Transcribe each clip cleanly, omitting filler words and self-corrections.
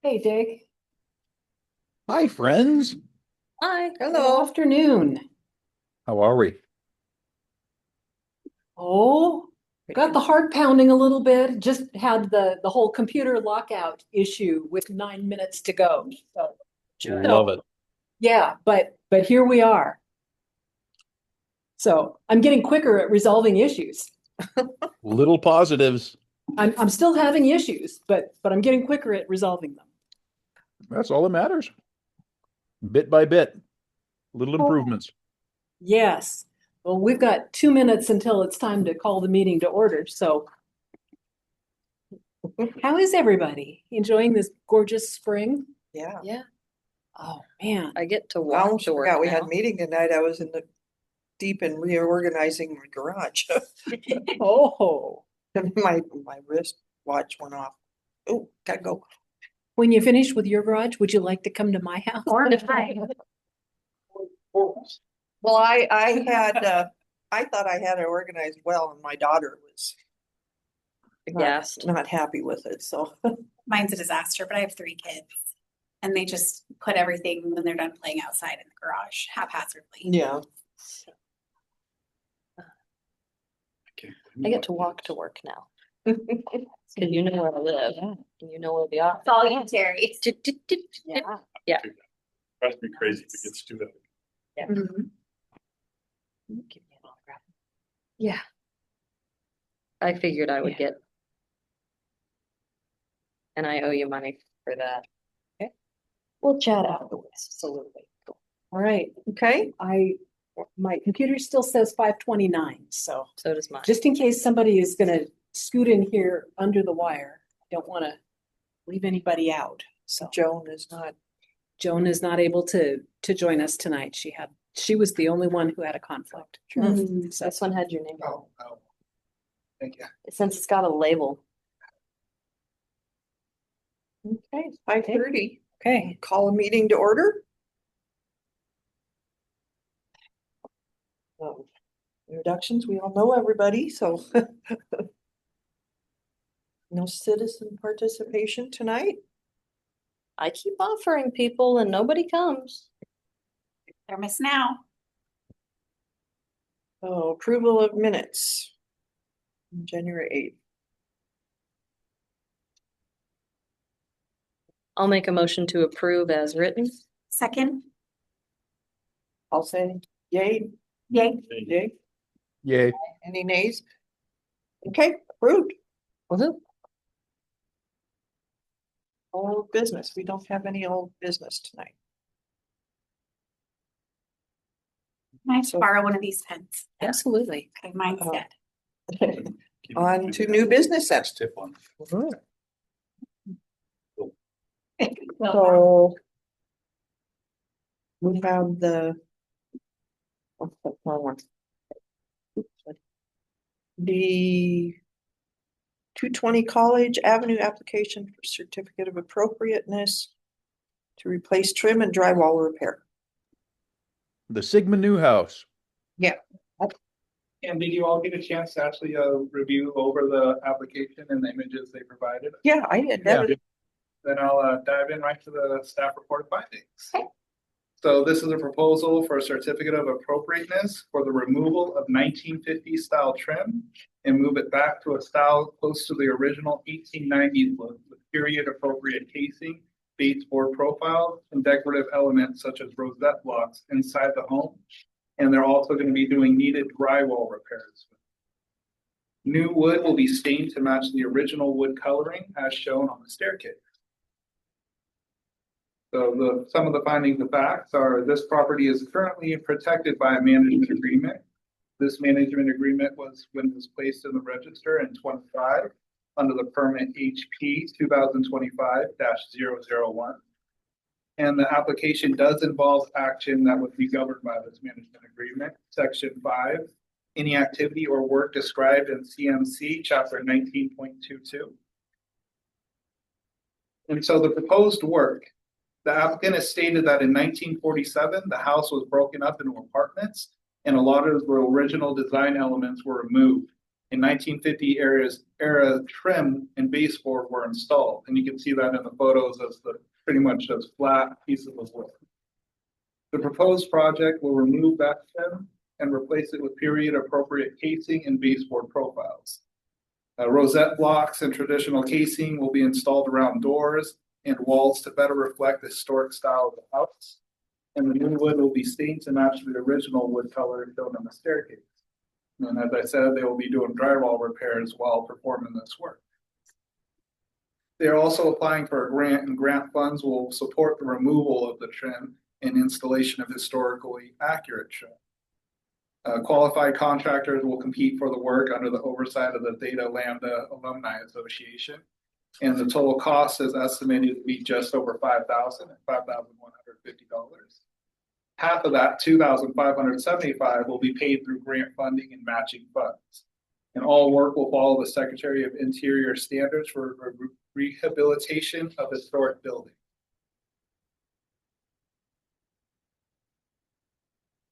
Hey, Dick. Hi, friends. Hi. Good Hello. afternoon. How are we? Oh, Pretty got good. the heart pounding a little bit. Just had the whole computer lockout issue with 9 minutes to go. Love it. Yeah, but here we are. So I'm getting quicker at resolving issues. Little positives. I'm still having issues, but I'm getting quicker at resolving them. That's all that matters. Bit by bit, little Oh, improvements. yes. Well, we've got 2 minutes until it's time to call the meeting to order. So how is everybody? Enjoying this gorgeous spring? Yeah. Yeah, Oh, man. I get to I walk almost to work forgot we now. had meeting tonight. I was in the deep in reorganizing my garage. Oh. My wrist watch went off. Oh, gotta go. When you finish with your garage, would you like to come to my house? Well, I had I thought I had it organized well, and my daughter was Aghast. not happy with it. So Mine's a disaster, but I have 3 kids and they just put everything when they're done playing outside in the garage haphazardly. yeah. I get to walk to work now. Cause you know where I live and you know where the office. It's all you, Terry. Yeah. Yeah. Drives me crazy if it gets too that. Mhm. Give me an autograph. Yeah. I figured I would Yeah. get. And I owe you money for that. Okay. We'll chat afterwards. Absolutely. All right. Okay. My computer still says 5:29, so So does mine. just in case somebody is gonna scoot in here under the wire, I don't wanna leave anybody out. So Joan is not. Joan is not able to join us tonight. She was the only one who had a conflict. Mm, So This one had your name on Oh, thank you. it. Since it's got a label. Okay, 5:30. okay. Call a meeting to order. Introductions, we all know everybody, so no citizen participation tonight. I keep offering people and nobody comes. They're missing out. Oh, approval of minutes. January 8th. I'll make a motion to approve as written. Second, I'll say yay. yay. Yay. Yay. Any nays? Okay, approved. Woohoo. Old business. We don't have any old business tonight. Can I have to borrow one of these pens? Absolutely. Okay, mine's Oh. dead. On to new business then. Tip one. So we have the. What's the wrong one? The 220 College Avenue application for certificate of appropriateness to replace trim and drywall repair. The Sigma Newhouse. And did you all get a chance to actually review over the application and the images they provided? Yeah, I did Yeah. that. Then I'll dive in right to the staff report findings. Okay. So this is a proposal for a certificate of appropriateness for the removal of 1950 style trim and move it back to a style close to the original 1890s look with period appropriate casing, baseboard profiles, and decorative elements such as rosette blocks inside the home. And they're also going to be doing needed drywall repairs. New wood will be stained to match the original wood coloring as shown on the staircase. So some of the findings of facts are this property is currently protected by a management agreement. This management agreement was when it was placed in the register in 25 under the permit HP 2025-001. And the application does involve action that would be governed by this management agreement. Section 5, any activity or work described in CMC chapter 19.22. And so the proposed work, the applicant has stated that in 1947, the house was broken up into apartments and a lot of the original design elements were removed. A 1950 era trim and baseboard were installed, and you can see that in the photos as the pretty much as flat pieces of wood. The proposed project will remove that trim and replace it with period appropriate casing and baseboard profiles. Rosette blocks and traditional casing will be installed around doors and walls to better reflect the historic style of the house. And the new wood will be stained to match the original wood color shown on the staircase. And as I said, they will be doing drywall repairs while performing this work. They are also applying for a grant, and grant funds will support the removal of the trim and installation of historically accurate trim. Qualified contractors will compete for the work under the oversight of the Theta Lambda Alumni Association. And the total cost is estimated to be just over $5,000 at $5,150. Half of that, $2,575, will be paid through grant funding and matching funds. And all work will follow the Secretary of Interior standards for rehabilitation of historic buildings.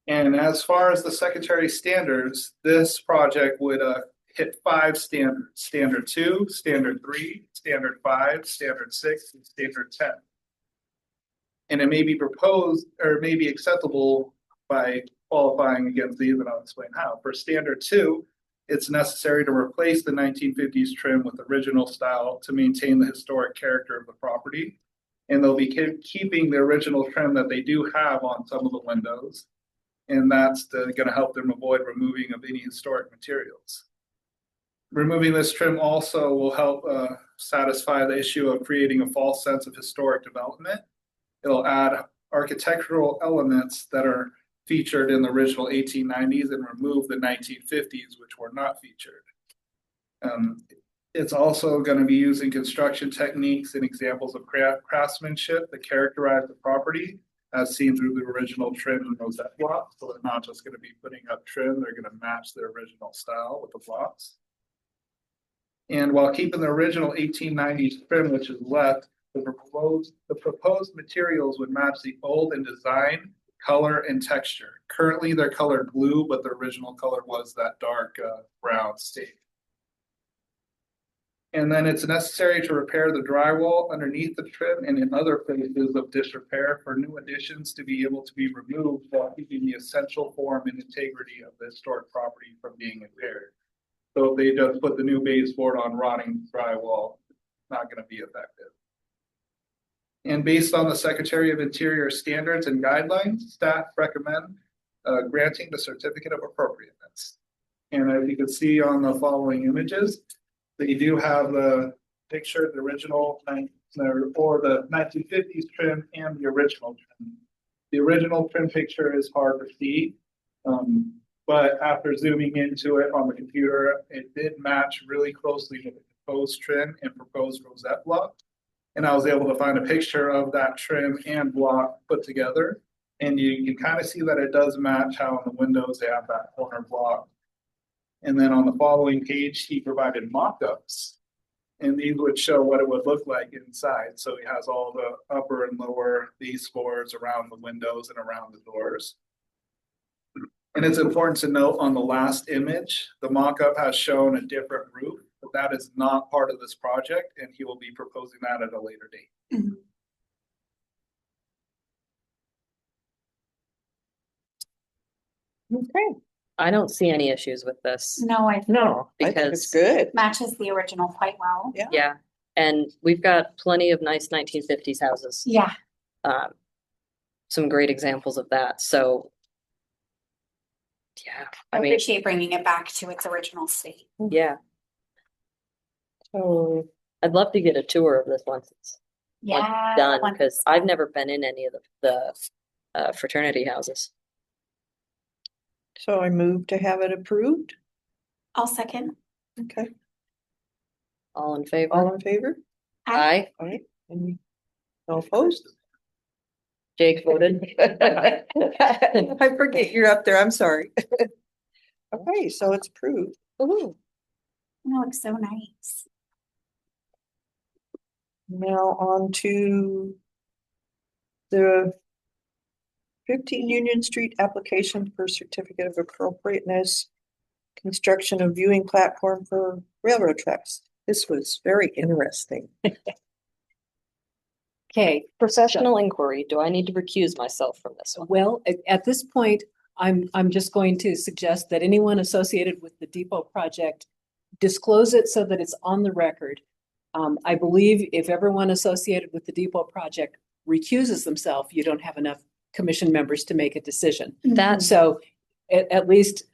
And as far as the Secretary standards, this project would hit 5 standards: Standard 2, Standard 3, Standard 5, Standard 6, and Standard 10. And it may be proposed or may be acceptable by qualifying against these, and I'll explain how. For Standard 2, it's necessary to replace the 1950s trim with original style to maintain the historic character of the property. And they'll be keeping the original trim that they do have on some of the windows. And that's going to help them avoid removing of any historic materials. Removing this trim also will help satisfy the issue of creating a false sense of historic development. It'll add architectural elements that are featured in the original 1890s and remove the 1950s, which were not featured. It's also going to be using construction techniques and examples of craftsmanship that characterize the property, as seen through the original trim and rosette blocks. So they're not just going to be putting up trim, they're going to match the original style with the blocks. And while keeping the original 1890s trim, which is left, the proposed materials would match the old in design, color, and texture. Currently, they're colored blue, but the original color was that dark brown state. And then it's necessary to repair the drywall underneath the trim and in other places of disrepair for new additions to be able to be removed while keeping the essential form and integrity of the historic property from being impaired. So if they just put the new baseboard on rotting drywall, not going to be effective. And based on the Secretary of Interior standards and guidelines, staff recommend granting the certificate of appropriateness. And as you can see on the following images, they do have the picture, the original or the 1950s trim and the original trim. The original trim picture is hard to see, but after zooming into it on the computer, it did match really closely with the proposed trim and proposed rosette block. And I was able to find a picture of that trim and block put together. And you can kind of see that it does match how on the windows they have that corner block. And then on the following page, he provided mock-ups. And these would show what it would look like inside. So he has all the upper and lower baseboards around the windows and around the doors. And it's important to note on the last image, the mock-up has shown a different roof, but that is not part of this project, and he will be proposing that at a later date. Okay. I don't see any issues with this. No, I No, I think it's Because- good. matches the original quite well. Yeah. Yeah, and we've got plenty of nice 1950s houses. Yeah, Some great examples of that, so. Yeah, I I mean, appreciate bringing it back to its original state. yeah, So I'd love to get a tour of this once it's Yeah. done, once because it's I've done. never been in any of the fraternity houses. I move to have it approved. I'll second. Okay, All in favor? all in favor? Aye, All right. Any no opposed? Jake voted. I forget you're up there. I'm sorry. Okay, so it's approved. Woohoo. It looks so nice. Now on to the 15 Union Street application for certificate of appropriateness construction of viewing platform for railroad tracks. This was very interesting. Okay. Professional inquiry, do I need to recuse myself from this one? Well, at this point, I'm just going to suggest that anyone associated with the depot project disclose it so that it's on the record. I believe if everyone associated with the depot project recuses themselves, you don't have enough commission members to make a decision. That's So at least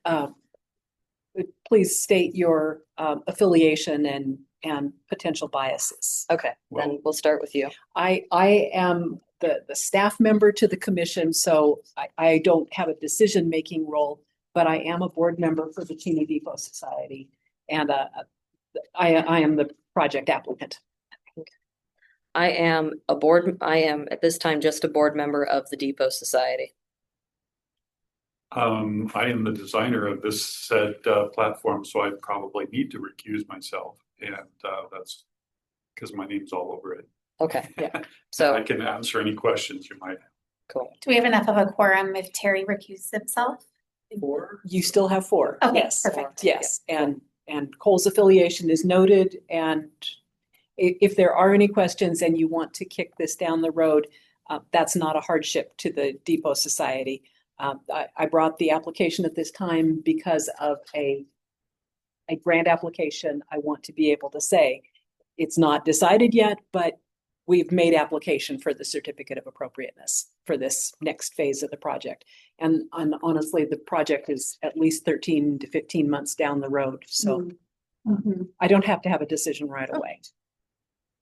please state your affiliation and potential biases. okay, then we'll start with you. I am the staff member to the commission, so I don't have a decision-making role, but I am a board member for the Cheney Depot Society. And I am the project applicant. I am at this time just a board member of the Depot Society. I am the designer of this said platform, so I probably need to recuse myself, and that's because my name's all over it. Okay, Yeah. so I can answer any questions you might have. cool. Do we have enough of a quorum if Terry recused himself? You still have four. Okay, Yes. perfect. Yes, and Cole's affiliation is noted, and if there are any questions and you want to kick this down the road, that's not a hardship to the Depot Society. I brought the application at this time because of a grant application. I want to be able to say, it's not decided yet, but we've made application for the certificate of appropriateness for this next phase of the project. And honestly, the project is at least 13 to 15 months down the road. So I don't have to have a decision right away.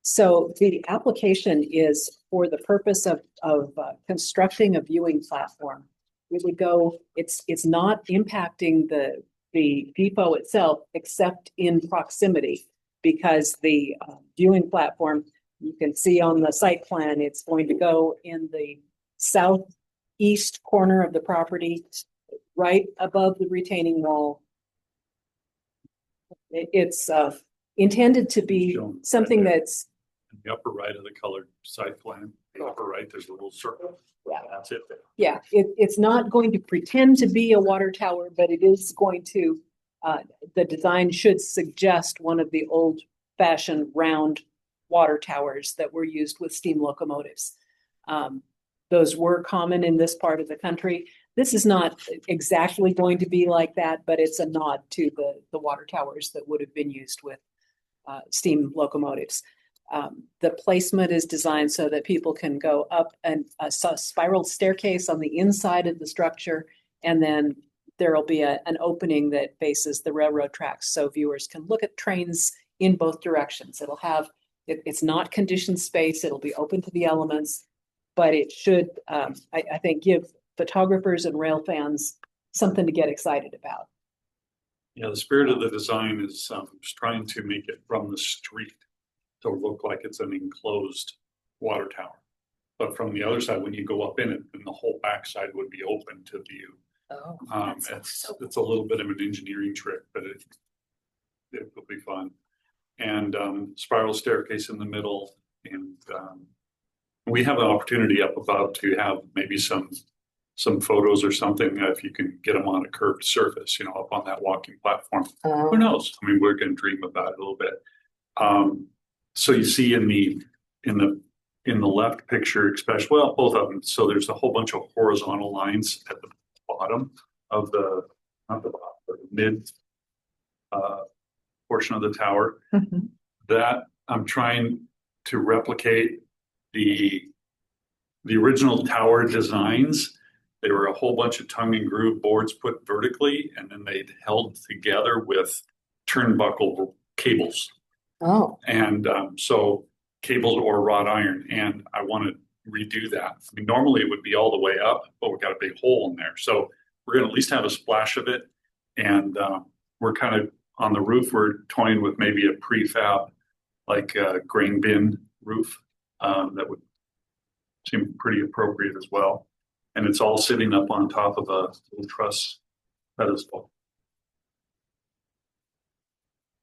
So the application is for the purpose of constructing a viewing platform. We would go, it's not impacting the depot itself, except in proximity, because the viewing platform, you can see on the site plan, it's going to go in the southeast corner of the property, right above the retaining wall. It's intended to be Shown something right there. that's, In the upper right of the colored site plan, the upper right, there's a little circle. Yeah. That's it there. yeah, it's not going to pretend to be a water tower, but it is going to, the design should suggest one of the old-fashioned round water towers that were used with steam locomotives. Those were common in this part of the country. This is not exactly going to be like that, but it's a nod to the water towers that would have been used with steam locomotives. The placement is designed so that people can go up a spiral staircase on the inside of the structure, and then there'll be an opening that faces the railroad tracks, so viewers can look at trains in both directions. It'll have, it's not conditioned space, it'll be open to the elements, but it should, I think, give photographers and rail fans something to get excited about. Yeah, the spirit of the design is trying to make it from the street to look like it's an enclosed water tower. But from the other side, when you go up in it, then the whole backside would be open to view. Oh, It's a little bit of an engineering trick, but it will be fun. And spiral staircase in the middle, and we have an opportunity up above to have maybe some photos or something if you can get them on a curved surface, up on that walking platform. Who knows? I mean, we're going to dream about it a little bit. So you see in the left picture, especially, well, both of them. So there's a whole bunch of horizontal lines at the bottom of the, not the bottom, but the mid portion of the tower. That I'm trying to replicate the original tower designs. There were a whole bunch of tongue and groove boards put vertically, and then they'd held together with turnbuckle cables. Oh, And so cables or wrought iron, and I want to redo that. I mean, normally it would be all the way up, but we've got a big hole in there. So we're going to at least have a splash of it. And we're kind of on the roof, we're toying with maybe a prefab, like a grain bin roof that would seem pretty appropriate as well. And it's all sitting up on top of a little truss pedestal.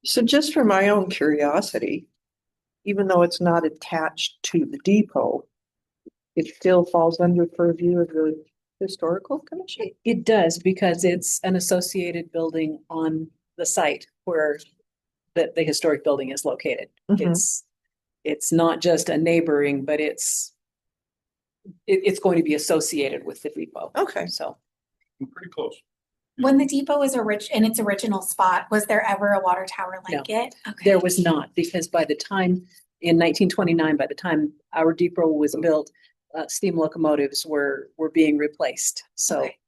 So just for my own curiosity, even though it's not attached to the depot, it still falls under purview of the Historical Commission? It does because it's an associated building on the site where the historic building is located. Mhm. It's not just a neighboring, but it's going to be associated with the depot. Okay. So Pretty close. When the depot is in its original spot, was there ever a water tower like it? Okay. there was not, because by the time in 1929, by the time our depot was built, steam locomotives were being replaced. So, Okay.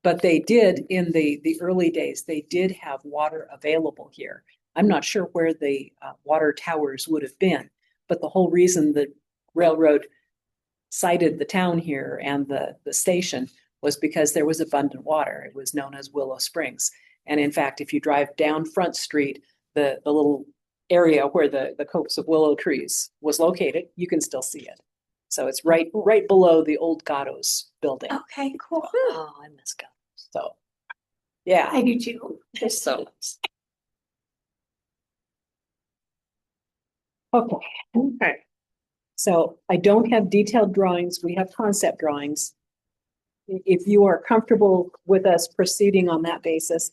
but they did in the early days, they did have water available here. I'm not sure where the water towers would have been, but the whole reason the railroad sited the town here and the station was because there was abundant water. It was known as Willow Springs. And in fact, if you drive down Front Street, the little area where the copse of willow trees was located, you can still see it. So it's right below the old Gatto's building. Okay, cool. Oh, I miss God. So, yeah. I do too. They're so nice. Okay. Okay. So I don't have detailed drawings. We have concept drawings. If you are comfortable with us proceeding on that basis,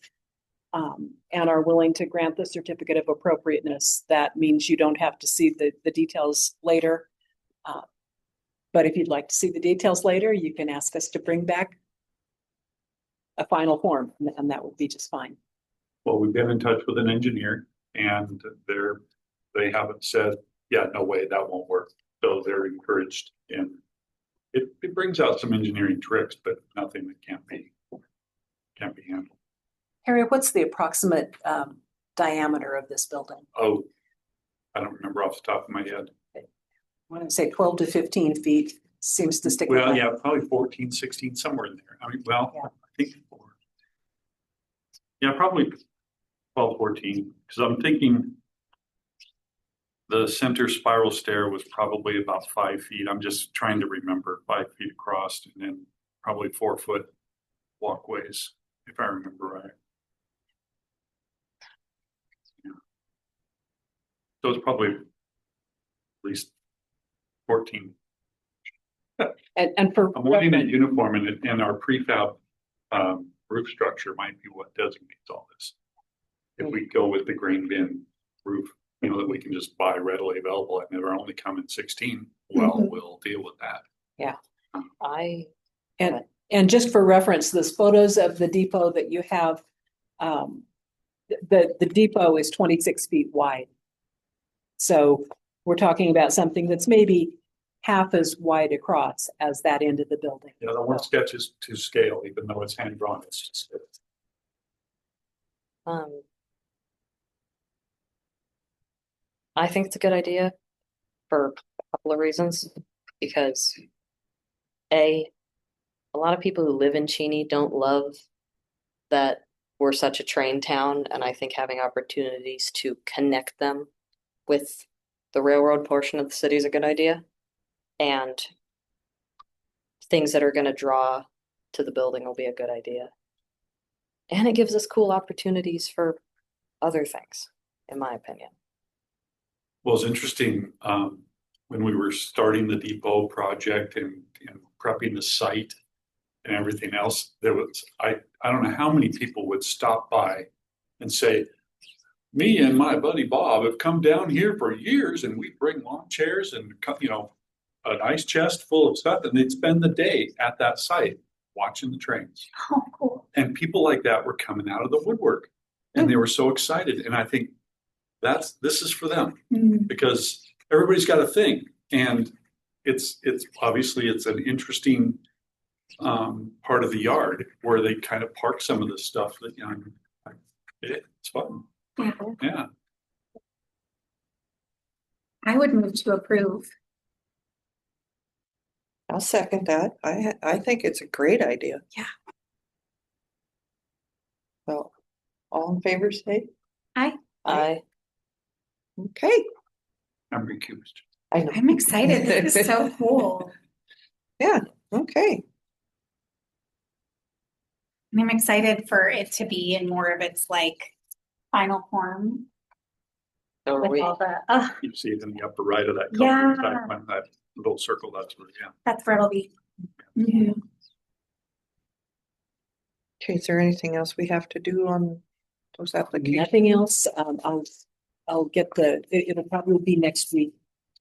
and are willing to grant the certificate of appropriateness, that means you don't have to see the details later. But if you'd like to see the details later, you can ask us to bring back a final form, and that would be just fine. Well, we've been in touch with an engineer and they haven't said, yeah, no way, that won't work. So they're encouraged, and it brings out some engineering tricks, but nothing that can't be handled. Harry, what's the approximate diameter of this building? Oh, I don't remember off the top of my head. I want to say 12 to 15 feet seems to stick. Well, with yeah, probably 14, 16, somewhere in there. I mean, well, Yeah. I think yeah, probably 12, 14, because I'm thinking the center spiral stair was probably about 5 feet. I'm just trying to remember 5 feet across, and then probably 4-foot walkways, if I remember right. Yeah. So it's probably at least 14. And for I'm looking at uniform, and our prefab roof structure might be what designates all this. If we go with the grain bin roof, you know, that we can just buy readily available and they're only come in 16, well, Mhm. we'll deal with that. And just for reference, those photos of the depot that you have, the depot is 26 feet wide. So we're talking about something that's maybe half as wide across as that end of the building. Yeah, the one sketch is to scale, even though it's hand drawn, it's just. I think it's a good idea for a couple of reasons, because a lot of people who live in Cheney don't love that we're such a train town, and I think having opportunities to connect them with the railroad portion of the city is a good idea. And things that are going to draw to the building will be a good idea. And it gives us cool opportunities for other things, in my opinion. Well, it's interesting, when we were starting the depot project and prepping the site and everything else, there was, I don't know how many people would stop by and say, me and my buddy Bob have come down here for years and we bring lawn chairs and, you know, an ice chest full of stuff, and they'd spend the day at that site watching the trains. Oh, cool. And people like that were coming out of the woodwork and they were so excited. And I think this is for them, because everybody's got a thing, and it's obviously it's an interesting part of the yard where they kind of park some of the stuff that, you know, it's fun. Yeah. Yeah. I would move to approve. I'll second that. I think it's a great idea. Yeah. So, all in favor, say? I Okay. I'm recused. I know. I'm excited. This is so cool. Okay. And I'm excited for it to be in more of its like final form so are with we. all the, You see it in the upper right of that. Yeah. That little circle, that's where, yeah. that's where it'll be. Mhm. Okay, is there anything else we have to do on those applications? Nothing else. I'll get it'll probably be next week,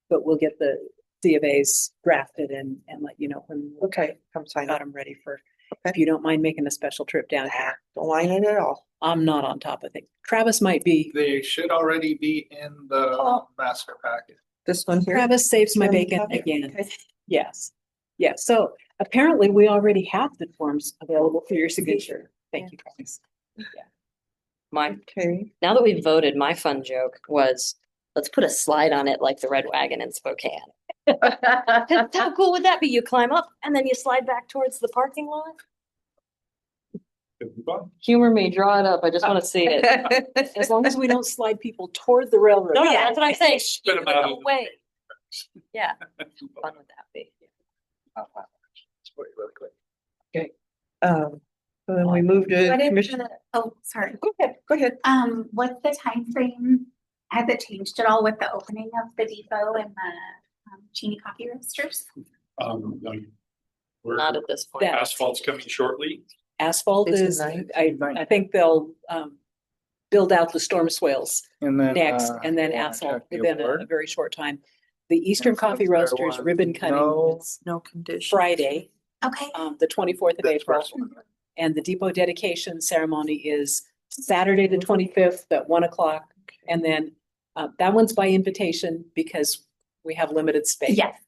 but we'll get the C of A's drafted and let you know when. Okay, come sign Got up. them ready for, Okay. if you don't mind making a special trip down here. Don't mind it at all. I'm not on top of things. Travis might be. They should already be in the Oh. master packet. This one here? Travis saves my Chairman bacon Copy? again. Okay. Yes. Yes. So apparently we already have the forms available for your signature. Thank you, Travis. My, Okay, now that we've voted, my fun joke was, let's put a slide on it like the Red Wagon in Spokane. How cool would that be? You climb up and then you slide back towards the parking lot? Humor me, draw it up. I just want to see it. As long as we don't slide people toward the railroad. No, no, that's what I'm saying. Spit 'em Even out of the- away. Yeah, fun would that be? Really quick. so then we moved to What if commission. oh, sorry. Go ahead. What's the time frame? Has it changed at all with the opening of the depot and the Cheney coffee roasters? We're Not at this point. That- asphalt's coming shortly. Asphalt It's the is, ninth. I think they'll build out the storm swales And then. next and then you wanna asphalt check the within a award? very short time. The Eastern And Coffee since there Roasters was ribbon cutting no- is No condition. Friday, Okay. the 24th of This April. first one. And the depot dedication ceremony is Saturday, the 25th at 1:00. And then that one's by invitation because we have limited space. Yes.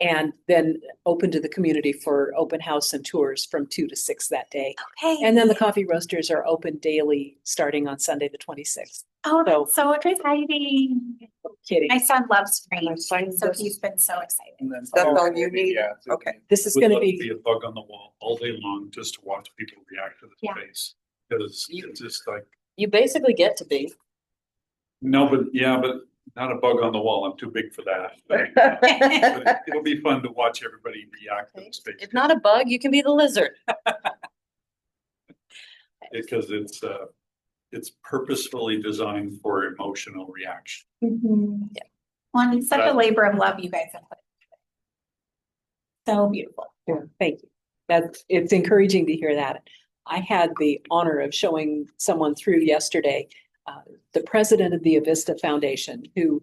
And then open to the community for open house and tours from 2 to 6 that day. Okay. And then the coffee roasters are open daily, starting on Sunday, the 26th. Oh, that's so exciting. Kidding. My son loves And I spring, signed so this. he's been so excited. And then. That's all you need? Yeah, it's- Okay. This is Would gonna love to be, a bug on the wall all day long just to watch people react to the Yeah. face. Because it's just like, You basically get to be. no, but not a bug on the wall. I'm too big for that. But it'll be fun to watch everybody react to the space. If not a bug, you can be the lizard. Because it's purposefully designed for emotional reaction. Yeah. Well, and it's such a That- labor of love you guys have put. So beautiful. yeah, thank you. It's encouraging to hear that. I had the honor of showing someone through yesterday, the president of the Avista Foundation, who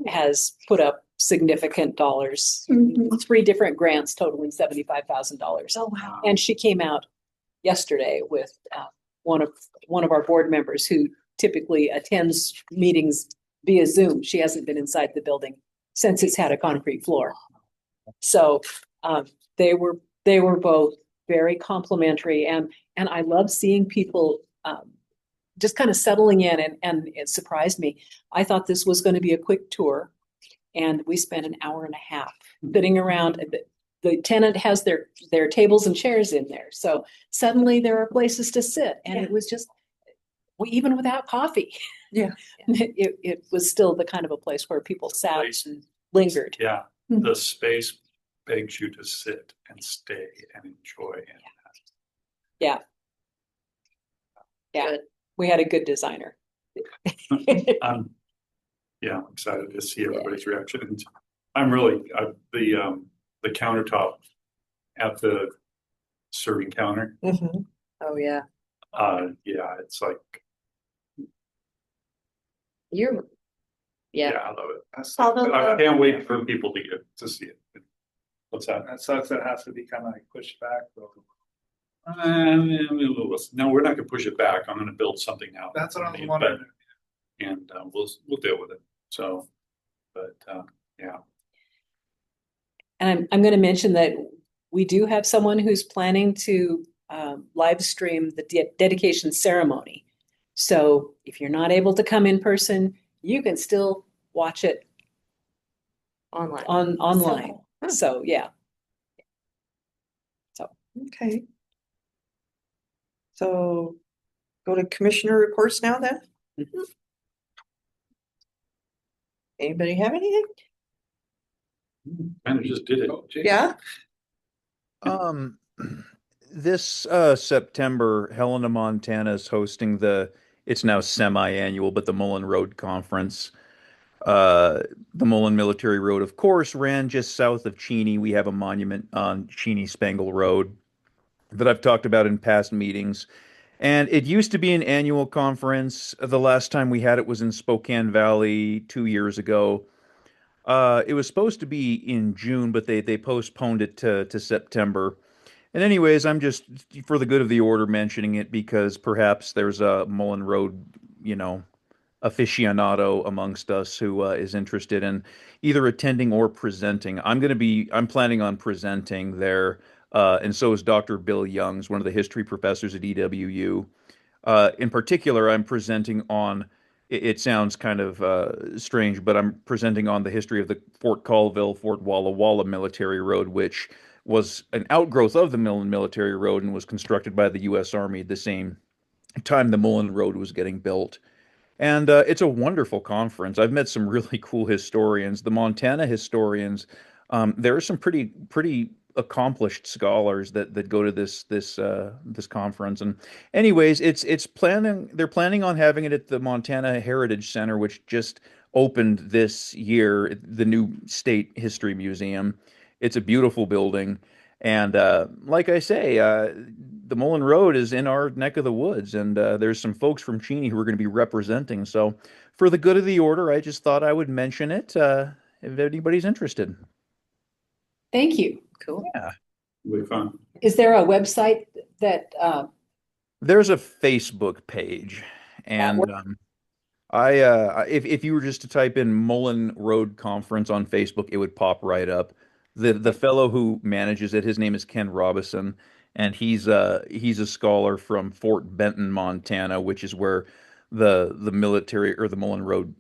has put up significant dollars, Mhm. 3 different grants totaling $75,000. Oh, wow. And she came out yesterday with one of our board members who typically attends meetings via Zoom. She hasn't been inside the building since it's had a concrete floor. So they were both very complimentary, and I love seeing people just kind of settling in, and it surprised me. I thought this was going to be a quick tour, and we spent an hour and a half sitting around. The tenant has their tables and chairs in there, so suddenly there are places to sit, and Yeah. it was just, even without coffee. Yeah. It was still the kind of a place where people sat Place. and lingered. Yeah, Mhm. the space begs you to sit and stay and enjoy. Yeah. Good. We had a good designer. I'm excited to see everybody's reaction. And I'm really, the countertop at the serving counter, Mhm. Oh, yeah. it's like, You're, yeah. I love it. That's- Although I the- can't wait for people to get to see it. What's that? That sucks. That has to be kind of like pushed back. Though. No, we're not gonna push it back. I'm gonna build something out. That's what I was But- wondering. And we'll deal with it. So, but yeah. And I'm going to mention that we do have someone who's planning to live stream the dedication ceremony. So if you're not able to come in person, you can still watch it Online. online. So yeah. Okay. So go to commissioner reports now then? Mhm. Anybody have anything? Kind of just did it. Oh, Jake. Yeah? This September, Helena, Montana is hosting it's now semi-annual, but the Mullen Road Conference. The Mullen Military Road, of course, ran just south of Cheney. We have a monument on Cheney Spangle Road. that I've talked about in past meetings. And it used to be an annual conference. The last time we had it was in Spokane Valley 2 years ago. It was supposed to be in June, but they postponed it to September. And anyways, I'm just for the good of the order mentioning it because perhaps there's a Mullen Road, you know, aficionado amongst us who is interested in either attending or presenting. I'm planning on presenting there, and so is Dr. Bill Youngs, one of the history professors at EWU. In particular, I'm presenting on, it sounds kind of strange, but I'm presenting on the history of the Fort Colville, Fort Walla Walla Military Road, which was an outgrowth of the Millen Military Road and was constructed by the U.S. Army at the same time the Mullen Road was getting built. And it's a wonderful conference. I've met some really cool historians. The Montana historians, there are some pretty accomplished scholars that go to this conference. And anyways, it's planning they're planning on having it at the Montana Heritage Center, which just opened this year, the new State History Museum. It's a beautiful building. And like I say, the Mullen Road is in our neck of the woods, and there's some folks from Cheney who are going to be representing. So, for the good of the order, I just thought I would mention it if anybody's interested. Thank you. Cool. Yeah. Really fun. Is there a website that There's a Facebook page, and works? if you were just to type in Mullen Road Conference on Facebook, it would pop right up. The fellow who manages it, his name is Ken Robison, and he's a scholar from Fort Benton, Montana, which is where the military or the Mullen Road,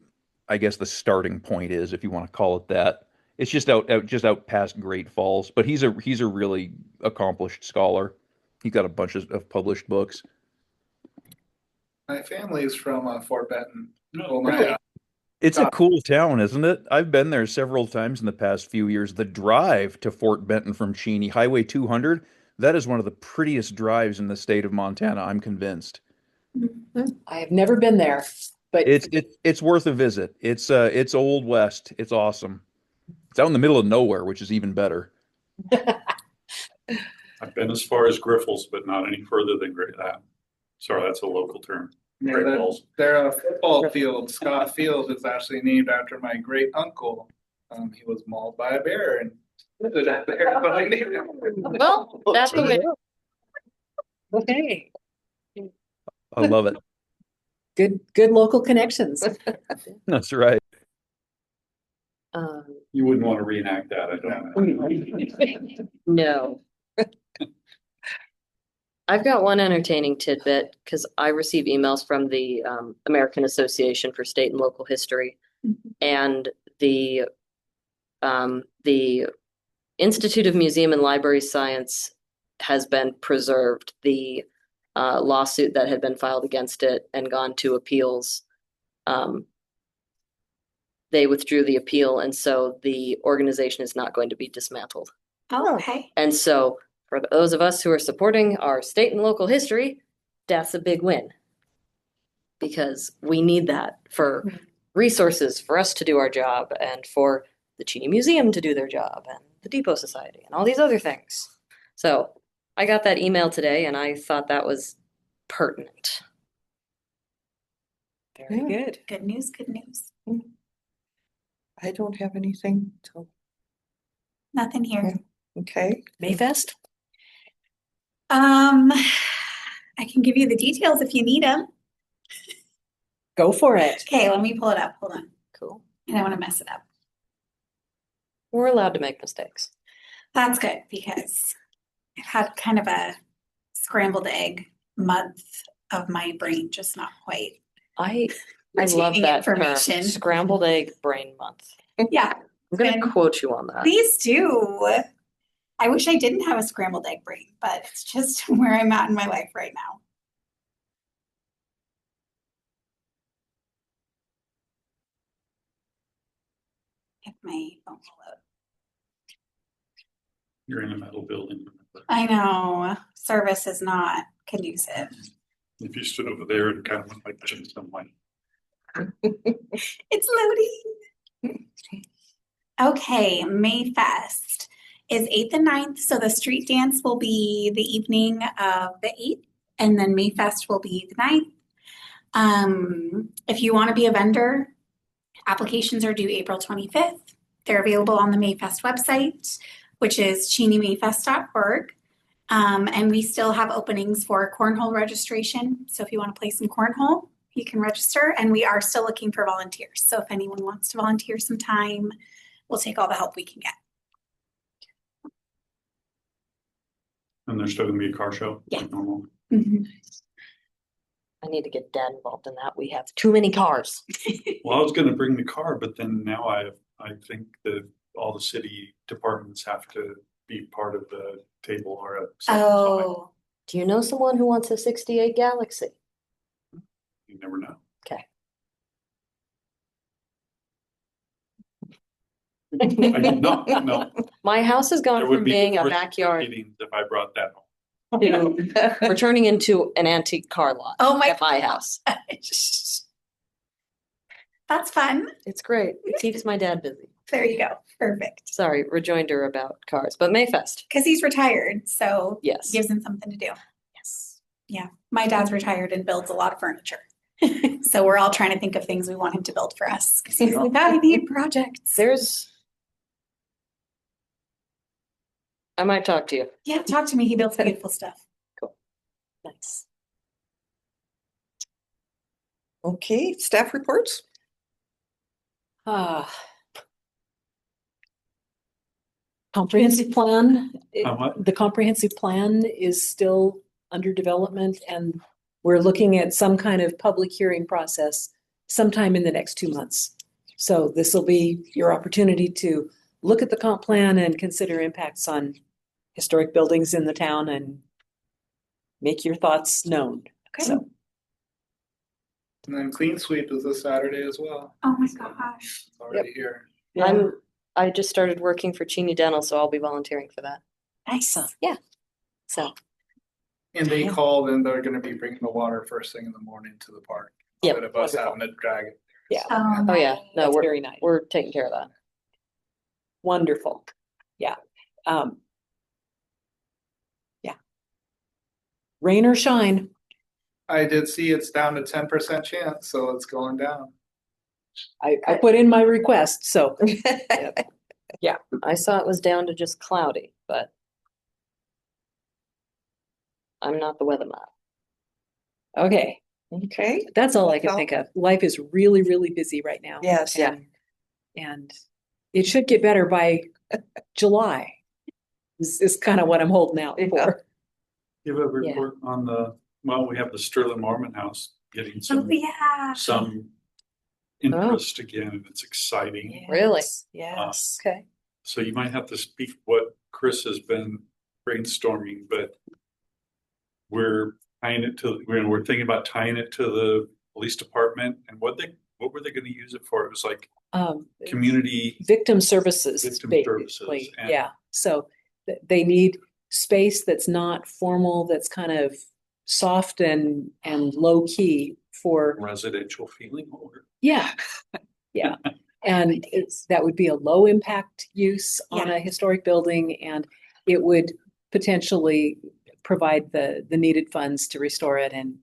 I guess the starting point is, if you want to call it that. It's just out past Great Falls, but he's a really accomplished scholar. He's got a bunch of published books. My family is from Fort Benton. No, Well, Really? It's a cool town, isn't it? I've been there several times in the past few years. The drive to Fort Benton from Cheney, Highway 200, that is one of the prettiest drives in the state of Montana, I'm convinced. I have never been there, but It's worth a visit. It's Old West. It's awesome. It's out in the middle of nowhere, which is even better. I've been as far as Griffles, but not any further than that. Sorry, that's a local term. Great Falls. Their football field, Scott Field, is actually named after my great uncle. He was mauled by a bear and lived out there, but I named him. Well, that's the way. okay. I love it. Good local connections. That's right. You wouldn't want to reenact that, I don't. No. I've got one entertaining tidbit because I receive emails from the American Association for State and Local History, and the Institute of Museum and Library Science has been preserved. The lawsuit that had been filed against it and gone to appeals, they withdrew the appeal, and so the organization is not going to be dismantled. Oh, okay. And so for those of us who are supporting our state and local history, that's a big win. Because we need that for resources for us to do our job and for the Cheney Museum to do their job and the Depot Society and all these other things. So I got that email today and I thought that was pertinent. Very good. Good news, good news. I don't have anything, so, Nothing here. okay. Mayfest? I can give you the details if you need them. Go for it. Okay, let me pull it up. Hold on. Cool. I don't want to mess it up. We're allowed to make mistakes. That's good because I've had kind of a scrambled egg month of my brain, just not quite. I love retaining that term, information. scrambled egg brain month. Yeah, I'm going And- to quote you on that. please do. I wish I didn't have a scrambled egg brain, but it's just where I'm at in my life right now. If my phone will load. You're in a metal building. I know service is not conducive. If you stood over there, it kind of looked like this in some way. It's loading. Okay, Mayfest is 8th and 9th. So the street dance will be the evening of the 8th, and then Mayfest will be the 9th. If you want to be a vendor, applications are due April 25th. They're available on the Mayfest website, which is cheneymayfest.org. And we still have openings for cornhole registration. So if you want to play some cornhole, you can register. And we are still looking for volunteers. So if anyone wants to volunteer some time, we'll take all the help we can get. And there's still gonna be a car show? Yeah. Like normal? Mhm. I need to get Dad involved in that. We have too many cars. Well, I was gonna bring the car, but then now I think that all the city departments have to be part of the table or a. Oh, Do you know someone who wants a 68 Galaxy? You never know. Okay. I did not, no. My house has gone There would from be being a first backyard meetings if I brought that home. to we're turning into an antique car lot oh my at my house. gosh. That's fun. It's great. It keeps my dad busy. There you go. Perfect. Sorry, rejoinder about cars, but Mayfest. Because he's retired, so Yes. gives him something to do. Yes. Yeah, my dad's retired and builds a lot of furniture. So we're all trying to think of things we want him to build for us. Because he's like, I need projects. I might talk to you. Yeah, talk to me. He builds beautiful stuff. Nice. Okay, staff reports? Comprehensive plan. What? The comprehensive plan is still under development, and we're looking at some kind of public hearing process sometime in the next 2 months. So this will be your opportunity to look at the comp plan and consider impacts on historic buildings in the town and make your thoughts known. Okay. So And then clean sweep is this Saturday as well. Oh my gosh. It's already here. I just started working for Cheney Dental, so I'll be volunteering for that. Nice. So And they Yeah. called and they're gonna be bringing the water first thing in the morning to the park. Yep. Instead of us Wonderful. having to drag it. Yeah. oh yeah, no, that's we're very nice. we're taking care of that. Wonderful. Yeah. Yeah. Rain or shine. I did see it's down to 10% chance, so it's going down. I put in my request, so I saw it was down to just cloudy, but I'm not the weatherman. okay. Okay, That's all I can Well- think of. Life is really, really busy right now. yes. Yeah. And it should get better by July. Is kind of what I'm holding out Yeah. for. You have a report on we have the Sterling Mormon House getting Oh some yeah. interest again, and it's exciting. Really? Yes. Okay. So you might have to speak what Chris has been brainstorming, but we're thinking about tying it to the police department, and what were they gonna use it for? It was like community. Victim services, Victim basically. services, and- Yeah. So they need space that's not formal, that's kind of soft and low key for, Residential feeling or yeah. Yeah. And that would be a low impact use on Yeah. a historic building, and it would potentially provide the needed funds to restore it and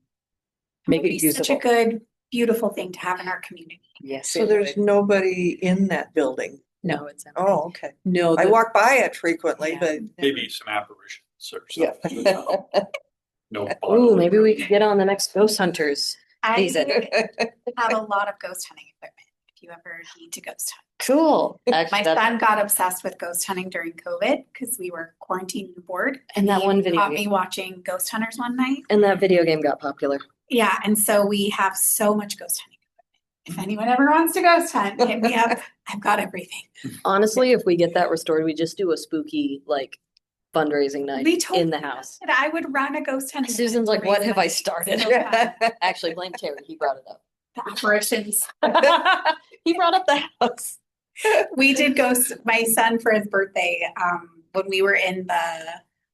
make It'd it be such a usable. good, beautiful thing to have in our community. Yes. So it there's would. nobody in that building? No, it's Oh, okay. no. I walk by it frequently, Yeah. but. maybe some apparitions or Yeah. something. No. Ooh, bodily maybe we or- could get on the next Ghost Hunters I season. have a lot of ghost hunting equipment if you ever need to ghost hunt. Cool. Actually, My son got obsessed with ghost hunting during COVID because we were quarantined and bored. And that he one video caught game. me watching Ghost Hunters one night. And that video game got popular. Yeah, and so we have so much ghost hunting equipment. If anyone ever wants to ghost hunt, hit me up. I've got everything. Honestly, if we get that restored, we just do a spooky fundraising night We totally in the house. And I would run a ghost hunting. Susan's event like, to what raise have I money. started? So fun. Actually, blame Terry. He brought it up. The apparitions. He brought up the house. We did ghost my son for his birthday when we were in the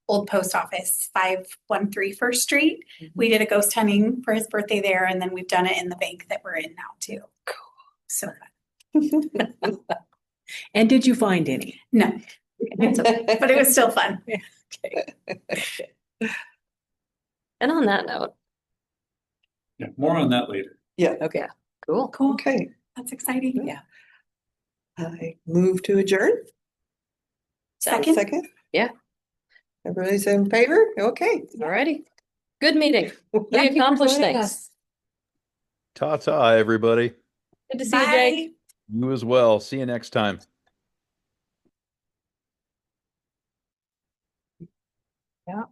old post office, 513 First Street. We did a ghost hunting for his birthday there, and then we've done it in the bank that we're in now too. Cool. So fun. And did you find any? No, But it was still fun. Okay. And on that note, Yeah, more on that later. Yeah, Okay. cool. Cool. okay. That's exciting. Yeah. I move to adjourn. Second. Second? Yeah. Everybody's in favor? Okay. Alrighty. Good meeting. We Thank you for accomplished joining things. us. Ta-ta, everybody. Good to see you, Jake. Bye. You as well. See you next time. Yeah.